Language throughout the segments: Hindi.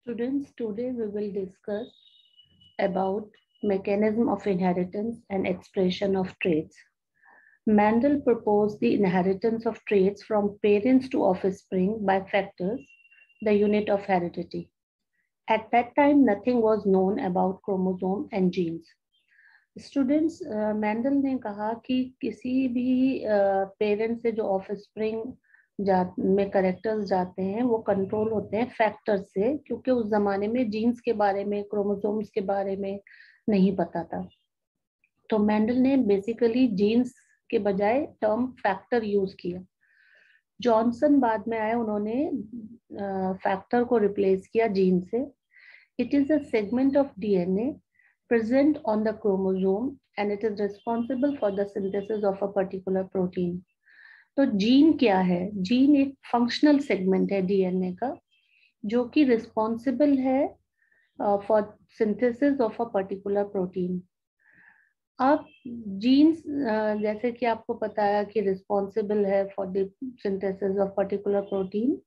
Students, today we will discuss about mechanism of inheritance and expression of traits. Mendel proposed the inheritance of traits from parents to offspring by factors, the unit of heredity. At that time, nothing was known about chromosome and genes. Students Mendel ने कहा कि किसी भी पेरेंट से जो ऑफस्प्रिंग में करेक्टर्स जाते हैं वो कंट्रोल होते हैं फैक्टर्स से, क्योंकि उस जमाने में जीन्स के बारे में, क्रोमोसोम्स के बारे में नहीं पता था। तो मेंडल ने बेसिकली जीन्स के बजाय टर्म फैक्टर यूज किया। जॉनसन बाद में आए, उन्होंने फैक्टर को रिप्लेस किया जीन से। It is a segment of DNA present on the chromosome and it is responsible for the synthesis of a particular protein. तो जीन क्या है? जीन एक फंक्शनल सेगमेंट है डीएनए का, जो कि रिस्पॉन्सिबल है for synthesis of a particular protein. अब जीन्स जैसे कि आपको बताया कि रिस्पॉन्सिबल है for the synthesis of particular protein,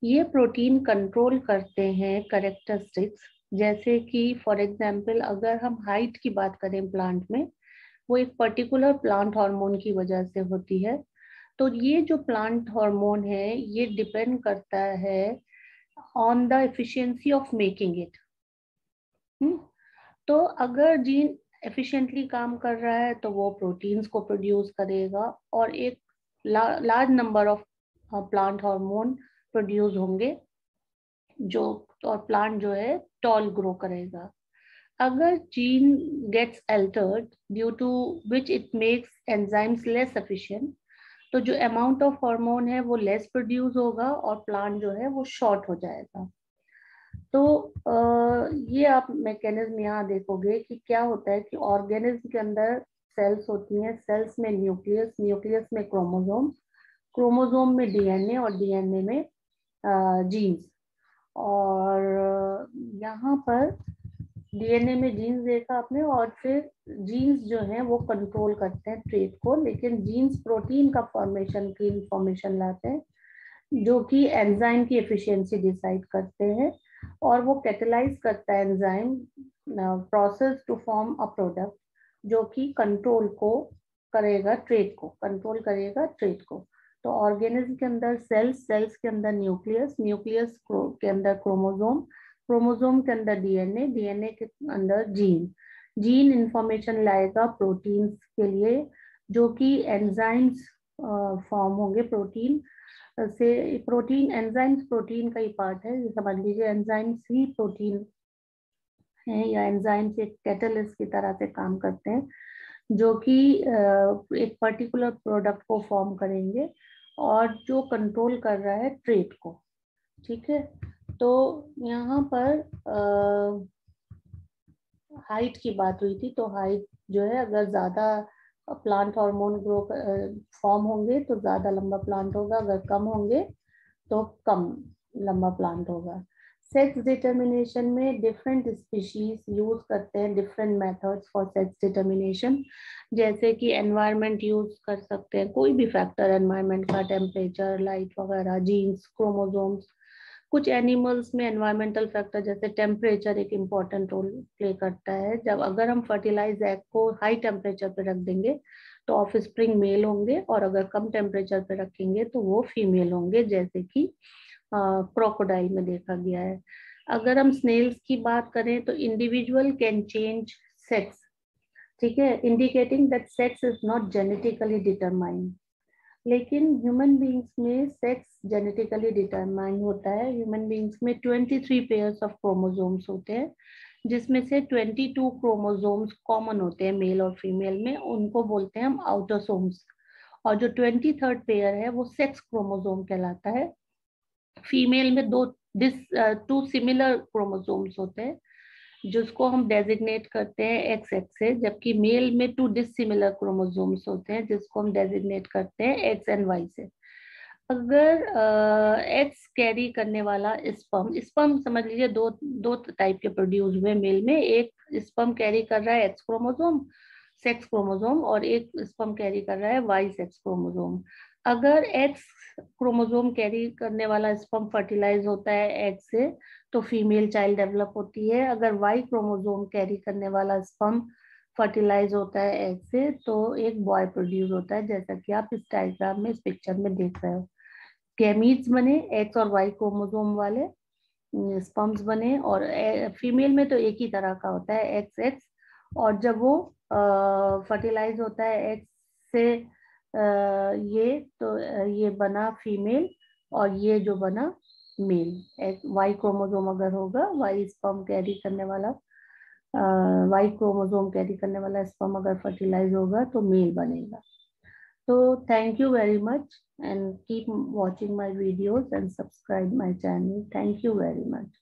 ये प्रोटीन कंट्रोल करते हैं करेक्टरिस्टिक्स, जैसे कि फॉर एग्जाम्पल अगर हम हाइट की बात करें प्लांट में, वो एक पर्टिकुलर प्लांट हार्मोन की वजह से होती है। तो ये जो प्लांट हार्मोन है ये डिपेंड करता है on the efficiency of making it. तो अगर जीन एफिशिएंटली काम कर रहा है तो वो प्रोटीन्स को प्रोड्यूस करेगा और एक large number of plant hormone produce होंगे, जो और प्लांट जो है टॉल ग्रो करेगा। अगर gene gets altered due to which it makes enzymes less efficient, तो जो अमाउंट ऑफ हार्मोन है वो लेस प्रोड्यूस होगा और प्लांट जो है वो शॉर्ट हो जाएगा। तो ये आप मैकेनिज्म यहाँ देखोगे कि क्या होता है कि ऑर्गेनिज्म के अंदर सेल्स होती हैं, सेल्स में न्यूक्लियस, न्यूक्लियस में क्रोमोसोम, क्रोमोसोम में डीएनए और डीएनए में जीन्स। और यहाँ पर डीएनए में जीन्स देखा आपने, और फिर जीन्स जो हैं वो कंट्रोल करते हैं ट्रेट को, लेकिन जीन्स प्रोटीन का फॉर्मेशन की इंफॉर्मेशन लाते हैं, जो कि एंजाइम की एफिशिएंसी डिसाइड करते हैं, और वो कैटेलाइज करता है enzyme process to form a product, जो कि कंट्रोल को करेगा, ट्रेट को कंट्रोल करेगा, ट्रेट को। तो ऑर्गेनिज्म के अंदर सेल्स, सेल्स के अंदर न्यूक्लियस, न्यूक्लियस के अंदर क्रोमोसोम, क्रोमोसोम के अंदर डीएनए, डीएनए के अंदर जीन, जीन इंफॉर्मेशन लाएगा प्रोटीन्स के लिए, जो कि एंजाइम्स फॉर्म होंगे प्रोटीन से। प्रोटीन एंजाइम्स प्रोटीन का ही पार्ट है, समझ लीजिए एंजाइम्स ही प्रोटीन है, या एंजाइम्स एक कैटलिस्ट की तरह से काम करते हैं, जो कि एक पर्टिकुलर प्रोडक्ट को फॉर्म करेंगे और जो कंट्रोल कर रहा है ट्रेट को। ठीक है, तो यहाँ पर हाइट की बात हुई थी, तो हाइट जो है अगर ज्यादा प्लांट हार्मोन ग्रो फॉर्म होंगे तो ज्यादा लंबा प्लांट होगा, अगर कम होंगे तो कम लंबा प्लांट होगा। सेक्स डिटर्मिनेशन में डिफरेंट स्पीशीज यूज करते हैं different methods for sex determination, जैसे कि एनवायरनमेंट यूज कर सकते हैं, कोई भी फैक्टर एनवायरनमेंट का, टेम्परेचर, लाइट वगैरह, जीन्स, क्रोमोसोम्स। कुछ एनिमल्स में एनवायरमेंटल फैक्टर जैसे टेम्परेचर एक इम्पॉर्टेंट रोल प्ले करता है। जब अगर हम फर्टिलाइज एग को हाई टेम्परेचर पे रख देंगे तो ऑफस्प्रिंग मेल होंगे, और अगर कम टेम्परेचर पे रखेंगे तो वो फीमेल होंगे, जैसे कि क्रोकोडाइल में देखा गया है। अगर हम स्नेल्स की बात करें तो इंडिविजुअल कैन चेंज सेक्स, ठीक है, indicating that sex is not genetically determined. लेकिन ह्यूमन बींग्स में सेक्स जेनेटिकली डिटरमाइन होता है। ह्यूमन बींग्स में 23 पेयर्स ऑफ क्रोमोसोम्स होते हैं, जिसमें से 22 क्रोमोसोम्स कॉमन होते हैं मेल और फीमेल में, उनको बोलते हैं हम आउटोसोम्स। और जो 23rd पेयर है वो सेक्स क्रोमोसोम कहलाता है। फीमेल में टू सिमिलर क्रोमोसोम्स होते हैं, जिसको हम डेजिग्नेट करते हैं एक्स एक्स से, जबकि मेल में 2 डिसिमिलर क्रोमोसोम्स होते हैं, जिसको हम डेजिग्नेट करते हैं एक्स एंड वाई से। अगर एक्स कैरी करने वाला स्पर्म, स्पर्म समझ लीजिए दो टाइप के प्रोड्यूस हुए मेल में, एक स्पर्म कैरी कर रहा है एक्स क्रोमोसोम, सेक्स क्रोमोसोम, और एक स्पर्म कैरी कर रहा है वाई सेक्स क्रोमोसोम। अगर एक्स क्रोमोसोम कैरी करने वाला स्पर्म फर्टिलाइज होता है एग से तो फीमेल चाइल्ड डेवलप होती है। अगर वाई क्रोमोसोम कैरी करने वाला स्पर्म फर्टिलाइज होता है एग से तो एक बॉय प्रोड्यूस होता है, जैसा कि आप इस डायग्राम में, इस पिक्चर में देख रहे हो। गैमीट्स बने एक्स और वाई क्रोमोसोम वाले, स्पर्म्स बने, और फीमेल में तो एक ही तरह का होता है एक्स एक्स। और जब वो फर्टिलाइज होता है एक्स से ये तो ये बना फीमेल, और ये जो बना मेल। वाई क्रोमोसोम अगर होगा, वाई स्पर्म कैरी करने वाला, वाई क्रोमोसोम कैरी करने वाला स्पर्म अगर फर्टिलाइज होगा तो मेल बनेगा। तो thank you very much and keep watching my videos and subscribe my channel. Thank you very much.